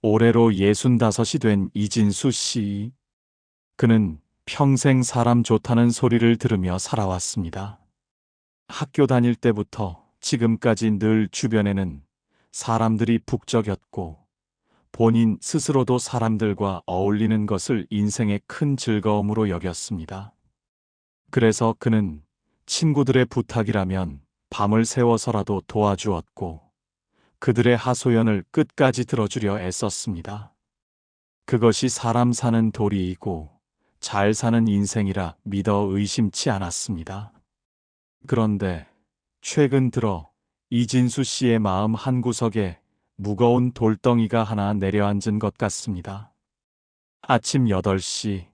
올해로 65이 된 이진수 씨. 그는 평생 사람 좋다는 소리를 들으며 살아왔습니다. 학교 다닐 때부터 지금까지 늘 주변에는 사람들이 북적였고 본인 스스로도 사람들과 어울리는 것을 인생의 큰 즐거움으로 여겼습니다. 그래서 그는 친구들의 부탁이라면 밤을 새워서라도 도와주었고 그들의 하소연을 끝까지 들어주려 애썼습니다. 그것이 사람 사는 도리이고 잘 사는 인생이라 믿어 의심치 않았습니다. 그런데 최근 들어 이진수 씨의 마음 한구석에 무거운 돌덩이가 하나 내려앉은 것 같습니다. 아침 8시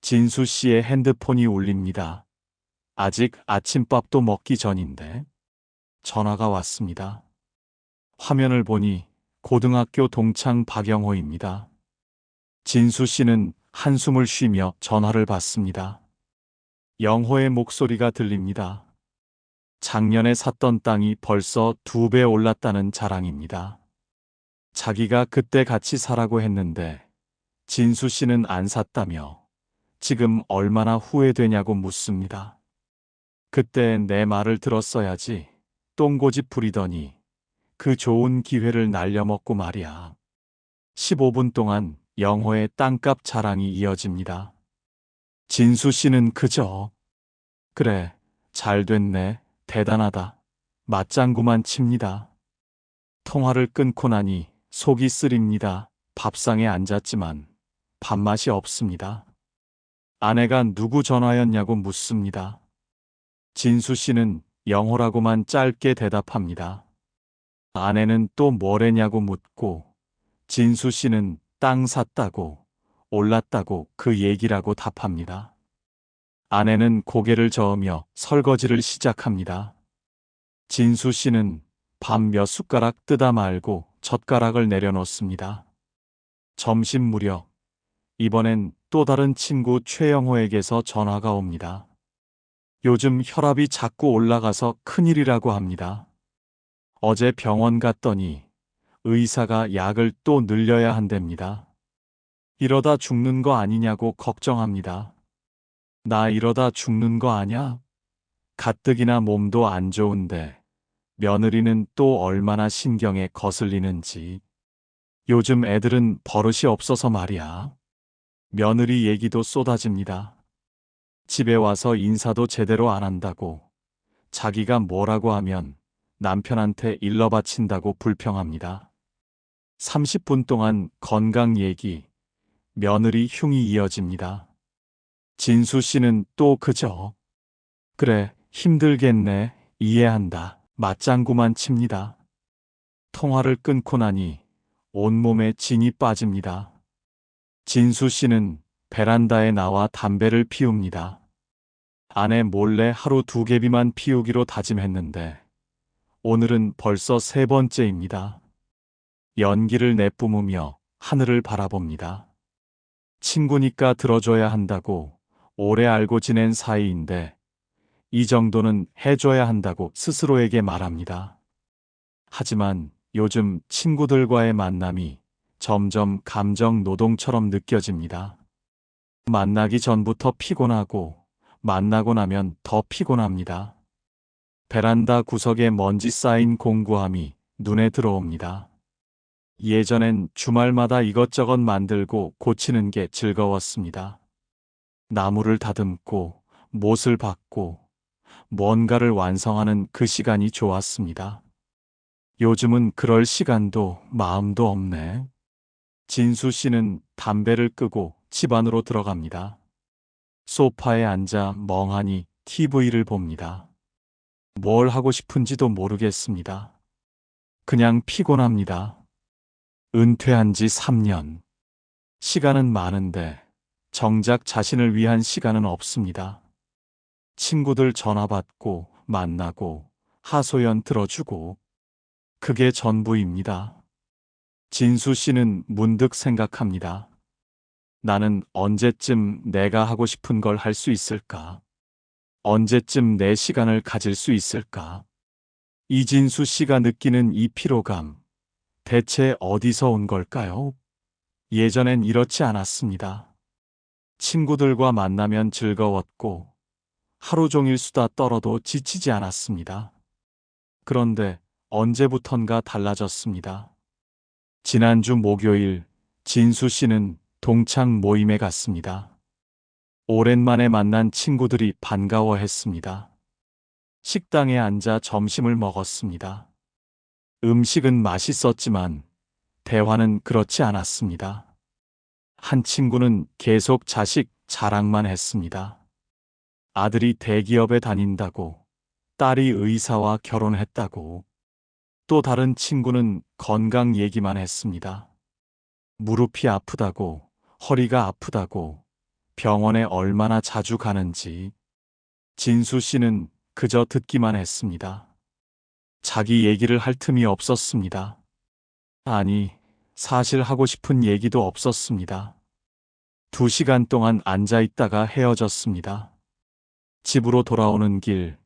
진수 씨의 핸드폰이 울립니다. 아직 아침밥도 먹기 전인데 전화가 왔습니다. 화면을 보니 고등학교 동창 박영호입니다. 진수 씨는 한숨을 쉬며 전화를 받습니다. 영호의 목소리가 들립니다. 작년에 샀던 땅이 벌써 2배 올랐다는 자랑입니다. 자기가 그때 같이 사라고 했는데 진수 씨는 안 샀다며 지금 얼마나 후회되냐고 묻습니다. 그때 내 말을 들었어야지 똥고집 부리더니 그 좋은 기회를 날려먹고 말이야. 15분 동안 영호의 땅값 자랑이 이어집니다. 진수 씨는 그저 그래, 잘 됐네, 대단하다, 맞장구만 칩니다. 통화를 끊고 나니 속이 쓰립니다. 밥상에 앉았지만 밥맛이 없습니다. 아내가 누구 전화였냐고 묻습니다. 진수 씨는 영호라고만 짧게 대답합니다. 아내는 또 뭐래냐고 묻고 진수 씨는 땅 샀다고 올랐다고 그 얘기라고 답합니다. 아내는 고개를 저으며 설거지를 시작합니다. 진수 씨는 밥 몇 숟가락 뜨다 말고 젓가락을 내려놓습니다. 점심 무렵 이번엔 또 다른 친구 최영호에게서 전화가 옵니다. 요즘 혈압이 자꾸 올라가서 큰일이라고 합니다. 어제 병원 갔더니 의사가 약을 또 늘려야 한답니다. 이러다 죽는 거 아니냐고 걱정합니다. 나 이러다 죽는 거 아냐? 가뜩이나 몸도 안 좋은데 며느리는 또 얼마나 신경에 거슬리는지. 요즘 애들은 버릇이 없어서 말이야. 며느리 얘기도 쏟아집니다. 집에 와서 인사도 제대로 안 한다고, 자기가 뭐라고 하면 남편한테 일러 바친다고 불평합니다. 30분 동안 건강 얘기, 며느리 흉이 이어집니다. 진수 씨는 또 그저 그래, 힘들겠네, 이해한다, 맞장구만 칩니다. 통화를 끊고 나니 온몸에 진이 빠집니다. 진수 씨는 베란다에 나와 담배를 피웁니다. 아내 몰래 하루 2개비만 피우기로 다짐했는데 오늘은 벌써 3번째입니다. 연기를 내뿜으며 하늘을 바라봅니다. 친구니까 들어줘야 한다고 오래 알고 지낸 사이인데 이 정도는 해줘야 한다고 스스로에게 말합니다. 하지만 요즘 친구들과의 만남이 점점 감정 노동처럼 느껴집니다. 만나기 전부터 피곤하고 만나고 나면 더 피곤합니다. 베란다 구석에 먼지 쌓인 공구함이 눈에 들어옵니다. 예전엔 주말마다 이것저것 만들고 고치는 게 즐거웠습니다. 나무를 다듬고 못을 박고 뭔가를 완성하는 그 시간이 좋았습니다. 요즘은 그럴 시간도 마음도 없네. 진수 씨는 담배를 끄고 집 안으로 들어갑니다. 소파에 앉아 멍하니 TV를 봅니다. 뭘 하고 싶은지도 모르겠습니다. 그냥 피곤합니다. 은퇴한 지 3년. 시간은 많은데 정작 자신을 위한 시간은 없습니다. 친구들 전화 받고 만나고 하소연 들어주고 그게 전부입니다. 진수 씨는 문득 생각합니다. 나는 언제쯤 내가 하고 싶은 걸 할 수 있을까? 언제쯤 내 시간을 가질 수 있을까? 이진수 씨가 느끼는 이 피로감, 대체 어디서 온 걸까요? 예전엔 이렇지 않았습니다. 친구들과 만나면 즐거웠고 하루 종일 수다 떨어도 지치지 않았습니다. 그런데 언제부턴가 달라졌습니다. 지난주 목요일 진수 씨는 동창 모임에 갔습니다. 오랜만에 만난 친구들이 반가워했습니다. 식당에 앉아 점심을 먹었습니다. 음식은 맛있었지만 대화는 그렇지 않았습니다. 한 친구는 계속 자식 자랑만 했습니다. 아들이 대기업에 다닌다고, 딸이 의사와 결혼했다고. 또 다른 친구는 건강 얘기만 했습니다. 무릎이 아프다고, 허리가 아프다고, 병원에 얼마나 자주 가는지. 진수 씨는 그저 듣기만 했습니다. 자기 얘기를 할 틈이 없었습니다. 아니, 사실 하고 싶은 얘기도 없었습니다. 2시간 동안 앉아 있다가 헤어졌습니다. 집으로 돌아오는 길,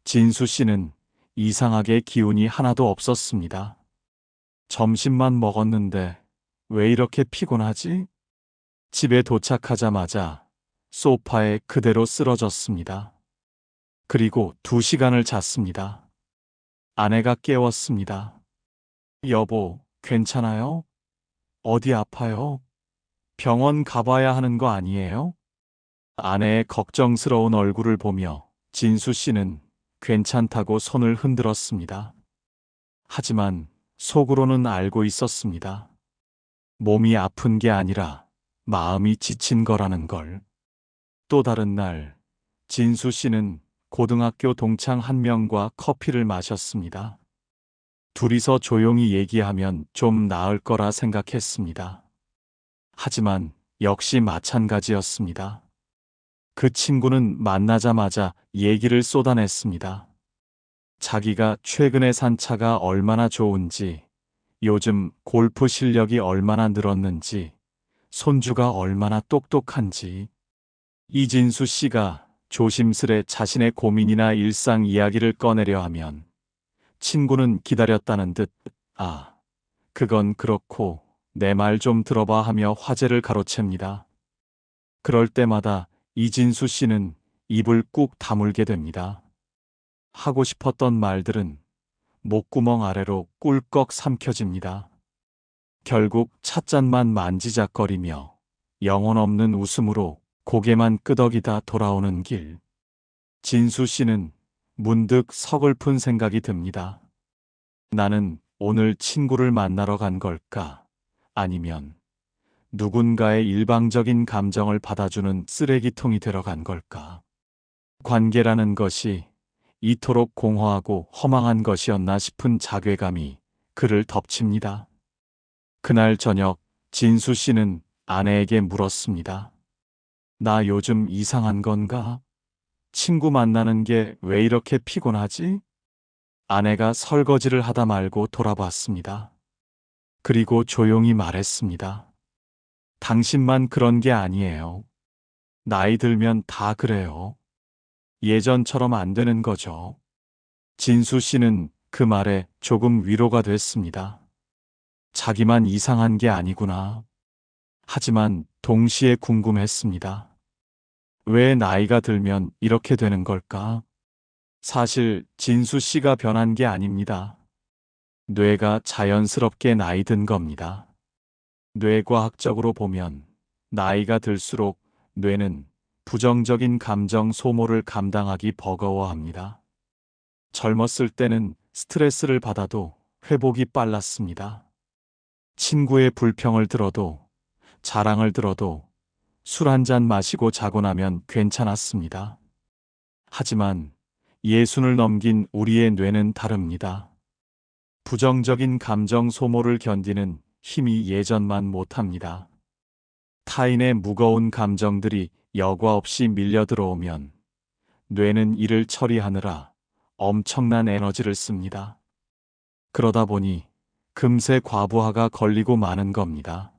진수 씨는 이상하게 기운이 하나도 없었습니다. 점심만 먹었는데 왜 이렇게 피곤하지? 집에 도착하자마자 소파에 그대로 쓰러졌습니다. 그리고 2시간을 잤습니다. 아내가 깨웠습니다. 여보, 괜찮아요? 어디 아파요? 병원 가봐야 하는 거 아니에요? 아내의 걱정스러운 얼굴을 보며 진수 씨는 괜찮다고 손을 흔들었습니다. 하지만 속으로는 알고 있었습니다. 몸이 아픈 게 아니라 마음이 지친 거라는 걸. 또 다른 날, 진수 씨는 고등학교 동창 한 명과 커피를 마셨습니다. 둘이서 조용히 얘기하면 좀 나을 거라 생각했습니다. 하지만 역시 마찬가지였습니다. 그 친구는 만나자마자 얘기를 쏟아냈습니다. 자기가 최근에 산 차가 얼마나 좋은지, 요즘 골프 실력이 얼마나 늘었는지, 손주가 얼마나 똑똑한지. 이진수 씨가 조심스레 자신의 고민이나 일상 이야기를 꺼내려 하면 친구는 기다렸다는 듯, 아, 그건 그렇고 내 말 좀 들어봐 하며 화제를 가로챕니다. 그럴 때마다 이진수 씨는 입을 꾹 다물게 됩니다. 하고 싶었던 말들은 목구멍 아래로 꿀꺽 삼켜집니다. 결국 찻잔만 만지작거리며 영혼 없는 웃음으로 고개만 끄덕이다 돌아오는 길. 진수 씨는 문득 서글픈 생각이 듭니다. 나는 오늘 친구를 만나러 간 걸까? 아니면 누군가의 일방적인 감정을 받아주는 쓰레기통이 되러 간 걸까? 관계라는 것이 이토록 공허하고 허망한 것이었나 싶은 자괴감이 그를 덮칩니다. 그날 저녁 진수 씨는 아내에게 물었습니다. 나 요즘 이상한 건가? 친구 만나는 게 왜 이렇게 피곤하지? 아내가 설거지를 하다 말고 돌아봤습니다. 그리고 조용히 말했습니다. 당신만 그런 게 아니에요. 나이 들면 다 그래요. 예전처럼 안 되는 거죠. 진수 씨는 그 말에 조금 위로가 됐습니다. 자기만 이상한 게 아니구나. 하지만 동시에 궁금했습니다. 왜 나이가 들면 이렇게 되는 걸까? 사실 진수 씨가 변한 게 아닙니다. 뇌가 자연스럽게 나이 든 겁니다. 뇌과학적으로 보면 나이가 들수록 뇌는 부정적인 감정 소모를 감당하기 버거워합니다. 젊었을 때는 스트레스를 받아도 회복이 빨랐습니다. 친구의 불평을 들어도, 자랑을 들어도 술 한 잔 마시고 자고 나면 괜찮았습니다. 하지만 예순을 넘긴 우리의 뇌는 다릅니다. 부정적인 감정 소모를 견디는 힘이 예전만 못합니다. 타인의 무거운 감정들이 여과 없이 밀려 들어오면 뇌는 이를 처리하느라 엄청난 에너지를 씁니다. 그러다 보니 금세 과부하가 걸리고 마는 겁니다.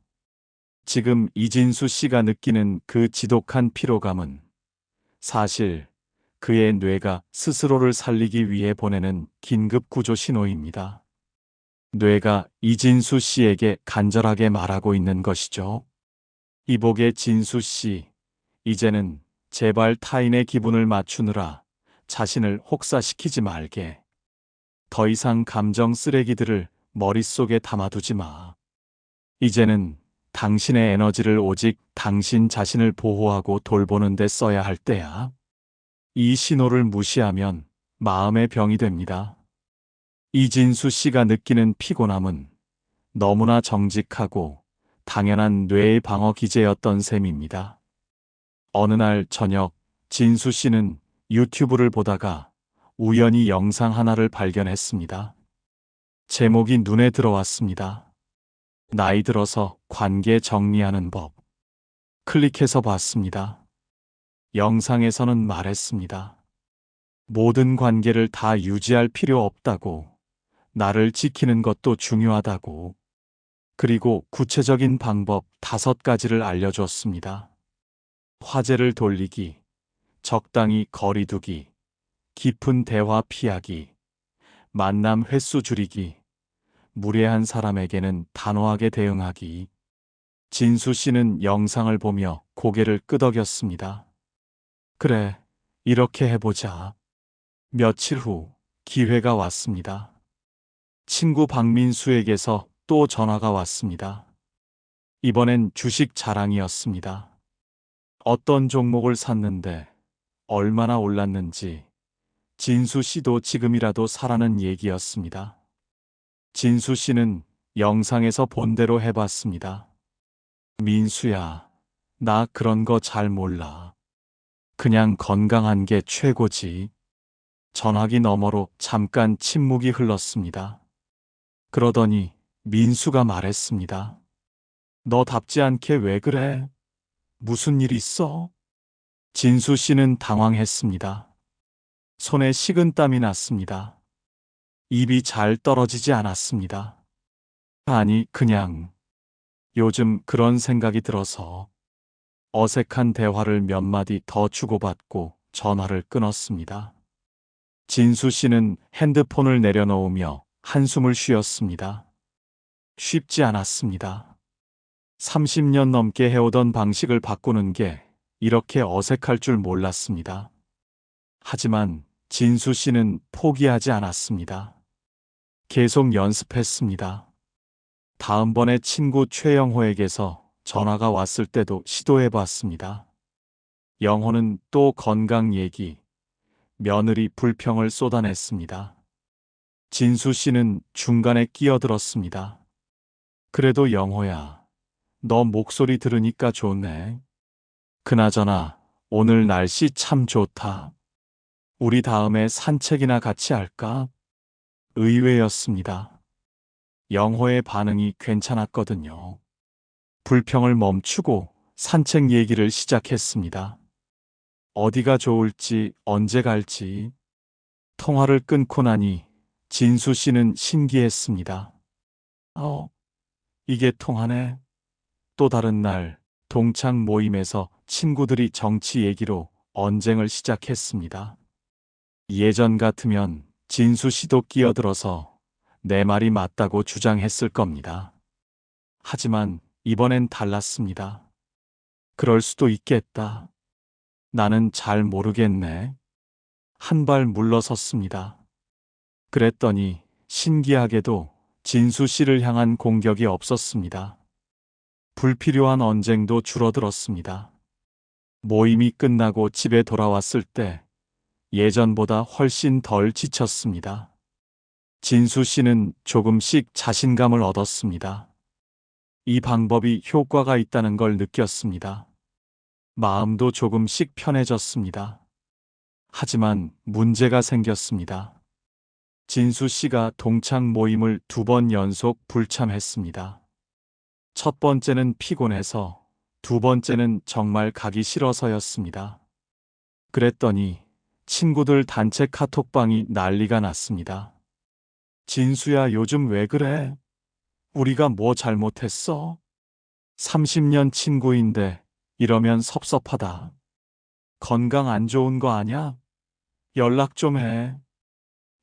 지금 이진수 씨가 느끼는 그 지독한 피로감은 사실 그의 뇌가 스스로를 살리기 위해 보내는 긴급 구조 신호입니다. 뇌가 이진수 씨에게 간절하게 말하고 있는 것이죠. 이복의 진수 씨, 이제는 제발 타인의 기분을 맞추느라 자신을 혹사시키지 말게. 더 이상 감정 쓰레기들을 머릿속에 담아두지 마. 이제는 당신의 에너지를 오직 당신 자신을 보호하고 돌보는 데 써야 할 때야. 이 신호를 무시하면 마음의 병이 됩니다. 이진수 씨가 느끼는 피곤함은 너무나 정직하고 당연한 뇌의 방어 기제였던 셈입니다. 어느 날 저녁, 진수 씨는 유튜브를 보다가 우연히 영상 하나를 발견했습니다. 제목이 눈에 들어왔습니다. 나이 들어서 관계 정리하는 법. 클릭해서 봤습니다. 영상에서는 말했습니다. 모든 관계를 다 유지할 필요 없다고, 나를 지키는 것도 중요하다고, 그리고 구체적인 방법 5가지를 알려줬습니다. 화제를 돌리기, 적당히 거리 두기, 깊은 대화 피하기, 만남 횟수 줄이기, 무례한 사람에게는 단호하게 대응하기. 진수 씨는 영상을 보며 고개를 끄덕였습니다. 그래, 이렇게 해보자. 며칠 후 기회가 왔습니다. 친구 박민수에게서 또 전화가 왔습니다. 이번엔 주식 자랑이었습니다. 어떤 종목을 샀는데 얼마나 올랐는지 진수 씨도 지금이라도 사라는 얘기였습니다. 진수 씨는 영상에서 본 대로 해봤습니다. 민수야, 나 그런 거 잘 몰라. 그냥 건강한 게 최고지. 전화기 너머로 잠깐 침묵이 흘렀습니다. 그러더니 민수가 말했습니다. 너답지 않게 왜 그래? 무슨 일 있어? 진수 씨는 당황했습니다. 손에 식은땀이 났습니다. 입이 잘 떨어지지 않았습니다. 아니, 그냥 요즘 그런 생각이 들어서. 어색한 대화를 몇 마디 더 주고받고 전화를 끊었습니다. 진수 씨는 핸드폰을 내려놓으며 한숨을 쉬었습니다. 쉽지 않았습니다. 30년 넘게 해오던 방식을 바꾸는 게 이렇게 어색할 줄 몰랐습니다. 하지만 진수 씨는 포기하지 않았습니다. 계속 연습했습니다. 다음번에 친구 최영호에게서 전화가 왔을 때도 시도해봤습니다. 영호는 또 건강 얘기, 며느리 불평을 쏟아냈습니다. 진수 씨는 중간에 끼어들었습니다. 그래도 영호야, 너 목소리 들으니까 좋네. 그나저나 오늘 날씨 참 좋다. 우리 다음에 산책이나 같이 할까? 의외였습니다. 영호의 반응이 괜찮았거든요. 불평을 멈추고 산책 얘기를 시작했습니다. 어디가 좋을지, 언제 갈지. 통화를 끊고 나니 진수 씨는 신기했습니다. 이게 통하네. 또 다른 날 동창 모임에서 친구들이 정치 얘기로 언쟁을 시작했습니다. 예전 같으면 진수 씨도 끼어들어서 내 말이 맞다고 주장했을 겁니다. 하지만 이번엔 달랐습니다. 그럴 수도 있겠다. 나는 잘 모르겠네. 한 발 물러섰습니다. 그랬더니 신기하게도 진수 씨를 향한 공격이 없었습니다. 불필요한 언쟁도 줄어들었습니다. 모임이 끝나고 집에 돌아왔을 때 예전보다 훨씬 덜 지쳤습니다. 진수 씨는 조금씩 자신감을 얻었습니다. 이 방법이 효과가 있다는 걸 느꼈습니다. 마음도 조금씩 편해졌습니다. 하지만 문제가 생겼습니다. 진수 씨가 동창 모임을 2번 연속 불참했습니다. 첫 번째는 피곤해서, 2번째는 정말 가기 싫어서였습니다. 그랬더니 친구들 단체 카톡방이 난리가 났습니다. 진수야, 요즘 왜 그래? 우리가 뭐 잘못했어? 30년 친구인데 이러면 섭섭하다. 건강 안 좋은 거 아냐? 연락 좀 해.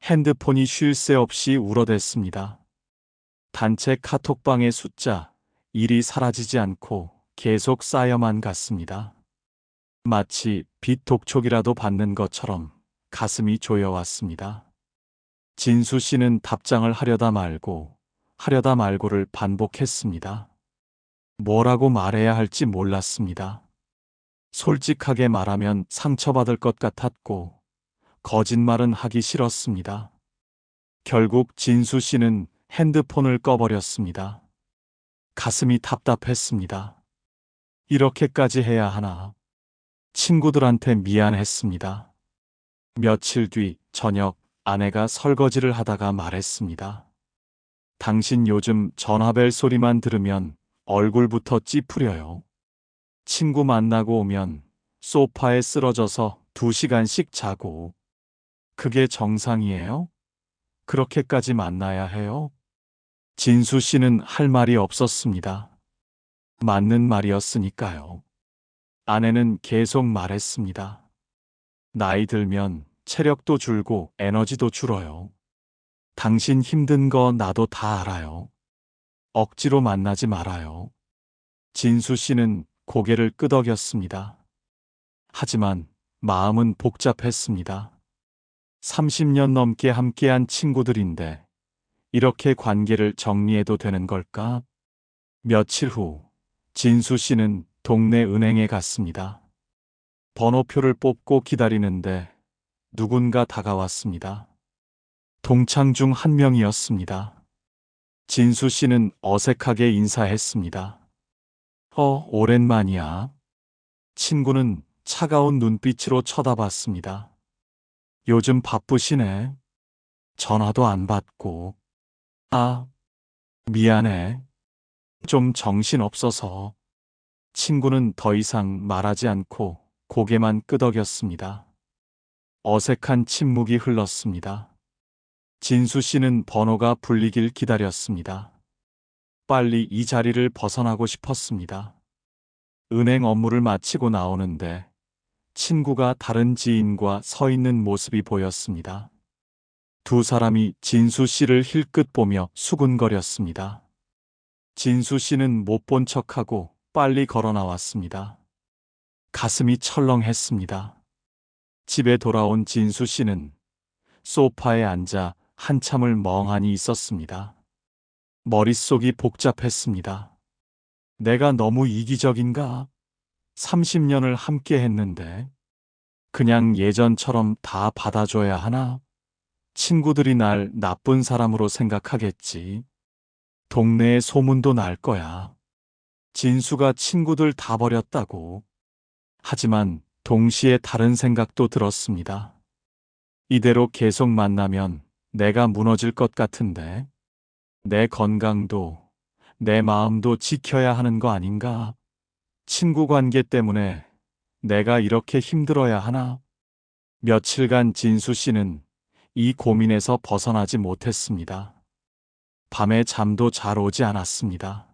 핸드폰이 쉴 새 없이 울어댔습니다. 단체 카톡방의 숫자 1이 사라지지 않고 계속 쌓여만 갔습니다. 마치 빛 독촉이라도 받는 것처럼 가슴이 조여왔습니다. 진수 씨는 답장을 하려다 말고를 반복했습니다. 뭐라고 말해야 할지 몰랐습니다. 솔직하게 말하면 상처받을 것 같았고, 거짓말은 하기 싫었습니다. 결국 진수 씨는 핸드폰을 꺼버렸습니다. 가슴이 답답했습니다. 이렇게까지 해야 하나? 친구들한테 미안했습니다. 며칠 뒤 저녁 아내가 설거지를 하다가 말했습니다. 당신 요즘 전화벨 소리만 들으면 얼굴부터 찌푸려요. 친구 만나고 오면 소파에 쓰러져서 2시간씩 자고. 그게 정상이에요? 그렇게까지 만나야 해요? 진수 씨는 할 말이 없었습니다. 맞는 말이었으니까요. 아내는 계속 말했습니다. 나이 들면 체력도 줄고 에너지도 줄어요. 당신 힘든 거 나도 다 알아요. 억지로 만나지 말아요. 진수 씨는 고개를 끄덕였습니다. 하지만 마음은 복잡했습니다. 30년 넘게 함께한 친구들인데 이렇게 관계를 정리해도 되는 걸까? 며칠 후 진수 씨는 동네 은행에 갔습니다. 번호표를 뽑고 기다리는데 누군가 다가왔습니다. 동창 중 한 명이었습니다. 진수 씨는 어색하게 인사했습니다. 오랜만이야. 친구는 차가운 눈빛으로 쳐다봤습니다. 요즘 바쁘시네. 전화도 안 받고. 아, 미안해. 좀 정신없어서. 친구는 더 이상 말하지 않고 고개만 끄덕였습니다. 어색한 침묵이 흘렀습니다. 진수 씨는 번호가 불리길 기다렸습니다. 빨리 이 자리를 벗어나고 싶었습니다. 은행 업무를 마치고 나오는데 친구가 다른 지인과 서 있는 모습이 보였습니다. 두 사람이 진수 씨를 힐끗 보며 수군거렸습니다. 진수 씨는 못 본 척하고 빨리 걸어 나왔습니다. 가슴이 철렁했습니다. 집에 돌아온 진수 씨는 소파에 앉아 한참을 멍하니 있었습니다. 머릿속이 복잡했습니다. 내가 너무 이기적인가? 30년을 함께 했는데 그냥 예전처럼 다 받아줘야 하나? 친구들이 날 나쁜 사람으로 생각하겠지. 동네에 소문도 날 거야. 진수가 친구들 다 버렸다고. 하지만 동시에 다른 생각도 들었습니다. 이대로 계속 만나면 내가 무너질 것 같은데. 내 건강도 내 마음도 지켜야 하는 거 아닌가? 친구 관계 때문에 내가 이렇게 힘들어야 하나? 며칠간 진수 씨는 이 고민에서 벗어나지 못했습니다. 밤에 잠도 잘 오지 않았습니다.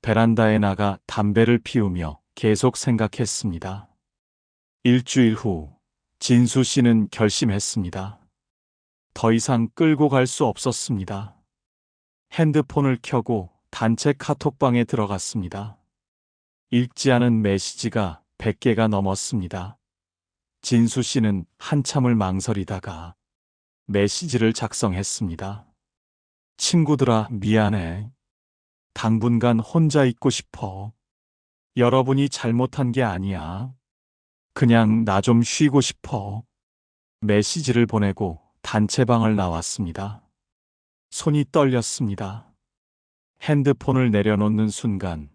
베란다에 나가 담배를 피우며 계속 생각했습니다. 일주일 후 진수 씨는 결심했습니다. 더 이상 끌고 갈 수 없었습니다. 핸드폰을 켜고 단체 카톡방에 들어갔습니다. 읽지 않은 메시지가 100개가 넘었습니다. 진수 씨는 한참을 망설이다가 메시지를 작성했습니다. 친구들아, 미안해. 당분간 혼자 있고 싶어. 여러분이 잘못한 게 아니야. 그냥 나 좀 쉬고 싶어. 메시지를 보내고 단체방을 나왔습니다. 손이 떨렸습니다. 핸드폰을 내려놓는 순간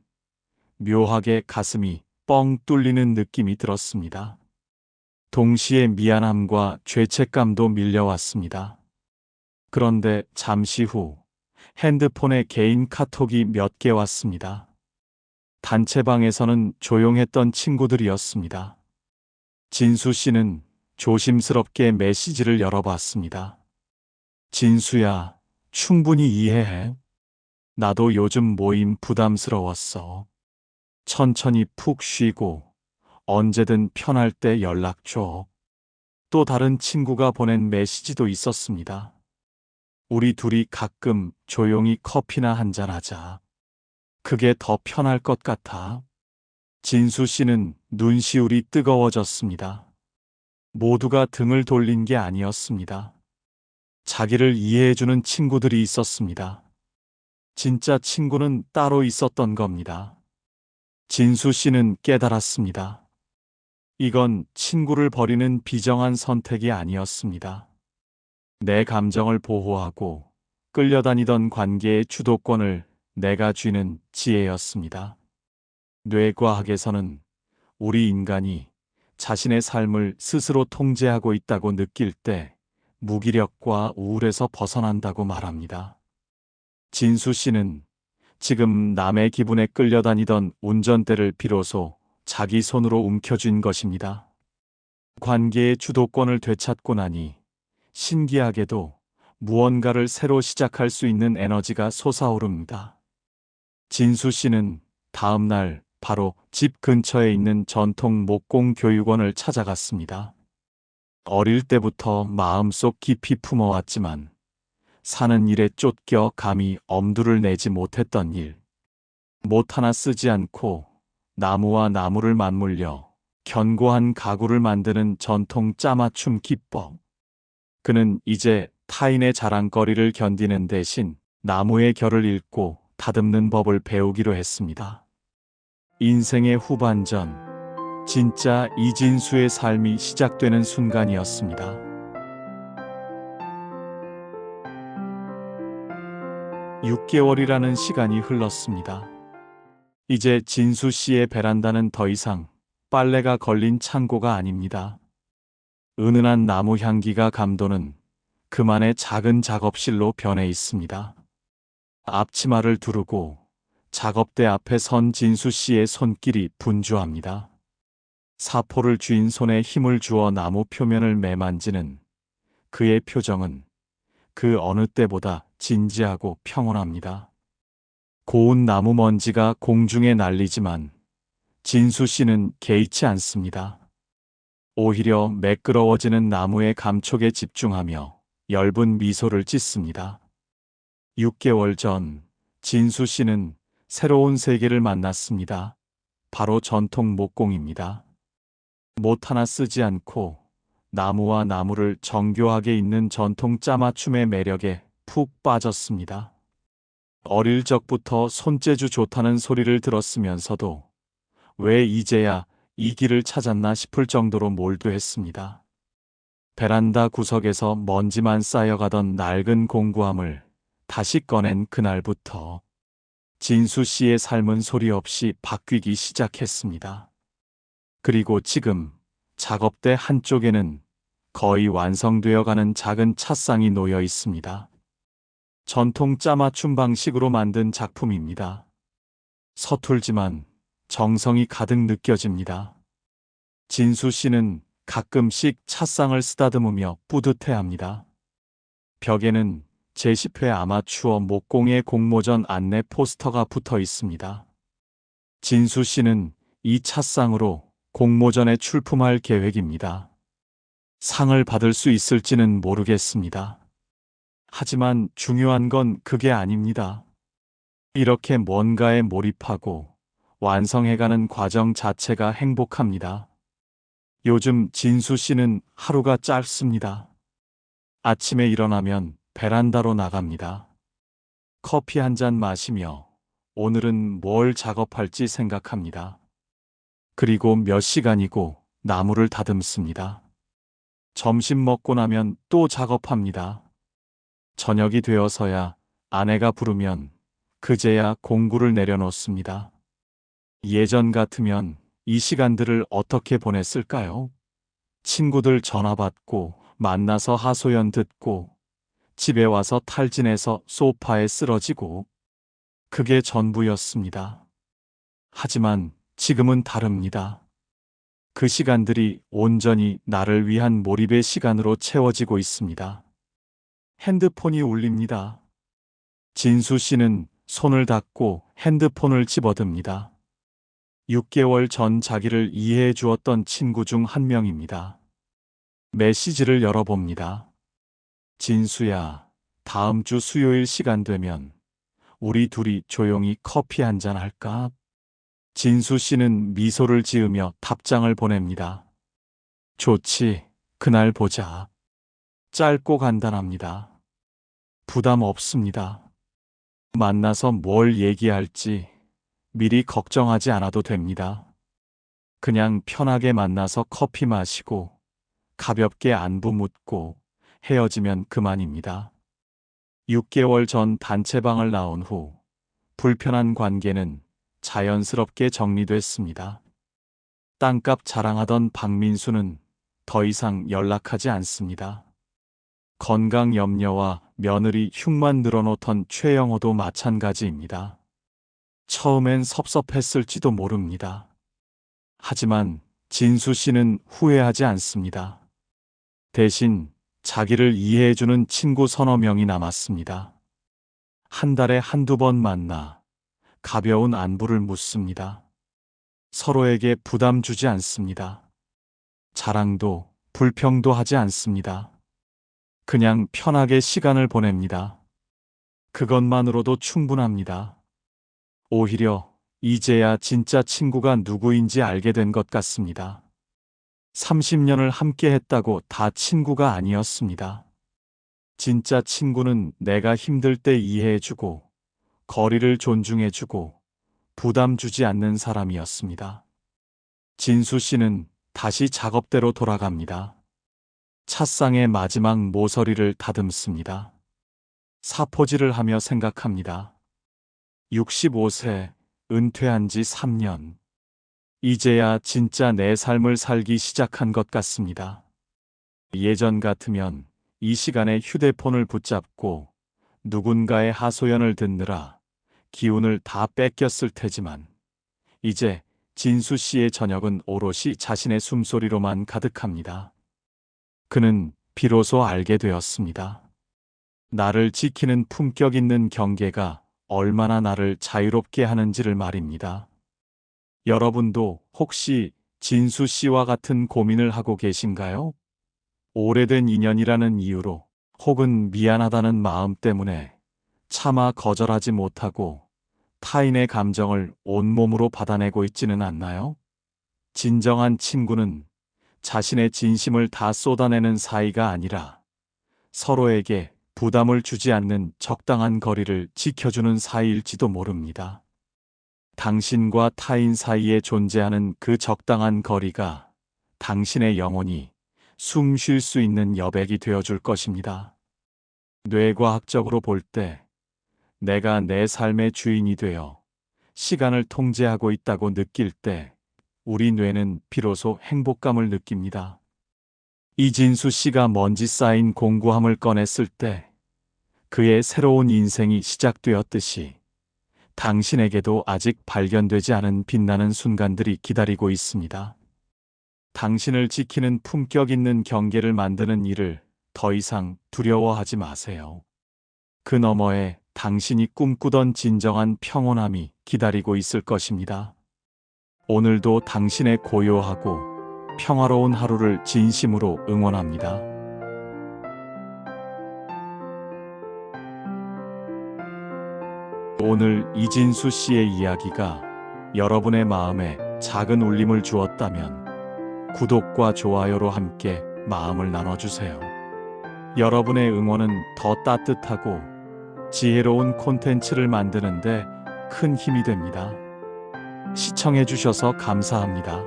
묘하게 가슴이 뻥 뚫리는 느낌이 들었습니다. 동시에 미안함과 죄책감도 밀려왔습니다. 그런데 잠시 후 핸드폰에 개인 카톡이 몇 개 왔습니다. 단체방에서는 조용했던 친구들이었습니다. 진수 씨는 조심스럽게 메시지를 열어봤습니다. 진수야, 충분히 이해해. 나도 요즘 모임 부담스러웠어. 천천히 푹 쉬고 언제든 편할 때 연락 줘. 또 다른 친구가 보낸 메시지도 있었습니다. 우리 둘이 가끔 조용히 커피나 한잔하자. 그게 더 편할 것 같아. 진수 씨는 눈시울이 뜨거워졌습니다. 모두가 등을 돌린 게 아니었습니다. 자기를 이해해주는 친구들이 있었습니다. 진짜 친구는 따로 있었던 겁니다. 진수 씨는 깨달았습니다. 이건 친구를 버리는 비정한 선택이 아니었습니다. 내 감정을 보호하고 끌려다니던 관계의 주도권을 내가 쥐는 지혜였습니다. 뇌과학에서는 우리 인간이 자신의 삶을 스스로 통제하고 있다고 느낄 때 무기력과 우울에서 벗어난다고 말합니다. 진수 씨는 지금 남의 기분에 끌려다니던 운전대를 비로소 자기 손으로 움켜쥔 것입니다. 관계의 주도권을 되찾고 나니 신기하게도 무언가를 새로 시작할 수 있는 에너지가 솟아오릅니다. 진수 씨는 다음 날 바로 집 근처에 있는 전통 목공 교육원을 찾아갔습니다. 어릴 때부터 마음속 깊이 품어왔지만 사는 일에 쫓겨 감히 엄두를 내지 못했던 일. 못 하나 쓰지 않고 나무와 나무를 맞물려 견고한 가구를 만드는 전통 짜맞춤 기법. 그는 이제 타인의 자랑거리를 견디는 대신 나무의 결을 읽고 다듬는 법을 배우기로 했습니다. 인생의 후반전. 진짜 이진수의 삶이 시작되는 순간이었습니다. 6개월이라는 시간이 흘렀습니다. 이제 진수 씨의 베란다는 더 이상 빨래가 걸린 창고가 아닙니다. 은은한 나무 향기가 감도는 그만의 작은 작업실로 변해 있습니다. 앞치마를 두르고 작업대 앞에 선 진수 씨의 손길이 분주합니다. 사포를 쥔 손에 힘을 주어 나무 표면을 매만지는 그의 표정은 그 어느 때보다 진지하고 평온합니다. 고운 나무 먼지가 공중에 날리지만 진수 씨는 개의치 않습니다. 오히려 매끄러워지는 나무의 감촉에 집중하며 엷은 미소를 짓습니다. 6개월 전 진수 씨는 새로운 세계를 만났습니다. 바로 전통 목공입니다. 못 하나 쓰지 않고 나무와 나무를 정교하게 잇는 전통 짜맞춤의 매력에 푹 빠졌습니다. 어릴 적부터 손재주 좋다는 소리를 들었으면서도 왜 이제야 이 길을 찾았나 싶을 정도로 몰두했습니다. 베란다 구석에서 먼지만 쌓여가던 낡은 공구함을 다시 꺼낸 그날부터 진수 씨의 삶은 소리 없이 바뀌기 시작했습니다. 그리고 지금 작업대 한쪽에는 거의 완성되어 가는 작은 찻상이 놓여 있습니다. 전통 짜맞춤 방식으로 만든 작품입니다. 서툴지만 정성이 가득 느껴집니다. 진수 씨는 가끔씩 찻상을 쓰다듬으며 뿌듯해합니다. 벽에는 제10회 아마추어 목공의 공모전 안내 포스터가 붙어 있습니다. 진수 씨는 이 찻상으로 공모전에 출품할 계획입니다. 상을 받을 수 있을지는 모르겠습니다. 하지만 중요한 건 그게 아닙니다. 이렇게 뭔가에 몰입하고 완성해가는 과정 자체가 행복합니다. 요즘 진수 씨는 하루가 짧습니다. 아침에 일어나면 베란다로 나갑니다. 커피 한 잔 마시며 오늘은 뭘 작업할지 생각합니다. 그리고 몇 시간이고 나무를 다듬습니다. 점심 먹고 나면 또 작업합니다. 저녁이 되어서야 아내가 부르면 그제야 공구를 내려놓습니다. 예전 같으면 이 시간들을 어떻게 보냈을까요? 친구들 전화 받고 만나서 하소연 듣고 집에 와서 탈진해서 소파에 쓰러지고 그게 전부였습니다. 하지만 지금은 다릅니다. 그 시간들이 온전히 나를 위한 몰입의 시간으로 채워지고 있습니다. 핸드폰이 울립니다. 진수 씨는 손을 닫고 핸드폰을 집어듭니다. 6개월 전 자기를 이해해 주었던 친구 중 한 명입니다. 메시지를 열어봅니다. 진수야, 다음 주 수요일 시간 되면 우리 둘이 조용히 커피 한잔 할까? 진수 씨는 미소를 지으며 답장을 보냅니다. 좋지, 그날 보자. 짧고 간단합니다. 부담 없습니다. 만나서 뭘 얘기할지 미리 걱정하지 않아도 됩니다. 그냥 편하게 만나서 커피 마시고 가볍게 안부 묻고 헤어지면 그만입니다. 6개월 전 단체방을 나온 후 불편한 관계는 자연스럽게 정리됐습니다. 땅값 자랑하던 박민수는 더 이상 연락하지 않습니다. 건강 염려와 며느리 흉만 늘어놓던 최영호도 마찬가지입니다. 처음엔 섭섭했을지도 모릅니다. 하지만 진수 씨는 후회하지 않습니다. 대신 자기를 이해해주는 친구 서너 명이 남았습니다. 한 달에 한두 번 만나 가벼운 안부를 묻습니다. 서로에게 부담 주지 않습니다. 자랑도 불평도 하지 않습니다. 그냥 편하게 시간을 보냅니다. 그것만으로도 충분합니다. 오히려 이제야 진짜 친구가 누구인지 알게 된 것 같습니다. 30년을 함께 했다고 다 친구가 아니었습니다. 진짜 친구는 내가 힘들 때 이해해주고, 거리를 존중해주고, 부담 주지 않는 사람이었습니다. 진수 씨는 다시 작업대로 돌아갑니다. 찻상의 마지막 모서리를 다듬습니다. 사포질을 하며 생각합니다. 65세, 은퇴한 지 3년. 이제야 진짜 내 삶을 살기 시작한 것 같습니다. 예전 같으면 이 시간에 휴대폰을 붙잡고 누군가의 하소연을 듣느라 기운을 다 뺏겼을 테지만 이제 진수 씨의 저녁은 오롯이 자신의 숨소리로만 가득합니다. 그는 비로소 알게 되었습니다. 나를 지키는 품격 있는 경계가 얼마나 나를 자유롭게 하는지를 말입니다. 여러분도 혹시 진수 씨와 같은 고민을 하고 계신가요? 오래된 인연이라는 이유로 혹은 미안하다는 마음 때문에 차마 거절하지 못하고 타인의 감정을 온몸으로 받아내고 있지는 않나요? 진정한 친구는 자신의 진심을 다 쏟아내는 사이가 아니라 서로에게 부담을 주지 않는 적당한 거리를 지켜주는 사이일지도 모릅니다. 당신과 타인 사이에 존재하는 그 적당한 거리가 당신의 영혼이 숨 쉴 수 있는 여백이 되어줄 것입니다. 뇌과학적으로 볼 때 내가 내 삶의 주인이 되어 시간을 통제하고 있다고 느낄 때 우리 뇌는 비로소 행복감을 느낍니다. 이진수 씨가 먼지 쌓인 공구함을 꺼냈을 때 그의 새로운 인생이 시작되었듯이 당신에게도 아직 발견되지 않은 빛나는 순간들이 기다리고 있습니다. 당신을 지키는 품격 있는 경계를 만드는 일을 더 이상 두려워하지 마세요. 그 너머에 당신이 꿈꾸던 진정한 평온함이 기다리고 있을 것입니다. 오늘도 당신의 고요하고 평화로운 하루를 진심으로 응원합니다. 오늘 이진수 씨의 이야기가 여러분의 마음에 작은 울림을 주었다면 구독과 좋아요로 함께 마음을 나눠주세요. 여러분의 응원은 더 따뜻하고 지혜로운 콘텐츠를 만드는데 큰 힘이 됩니다. 시청해주셔서 감사합니다.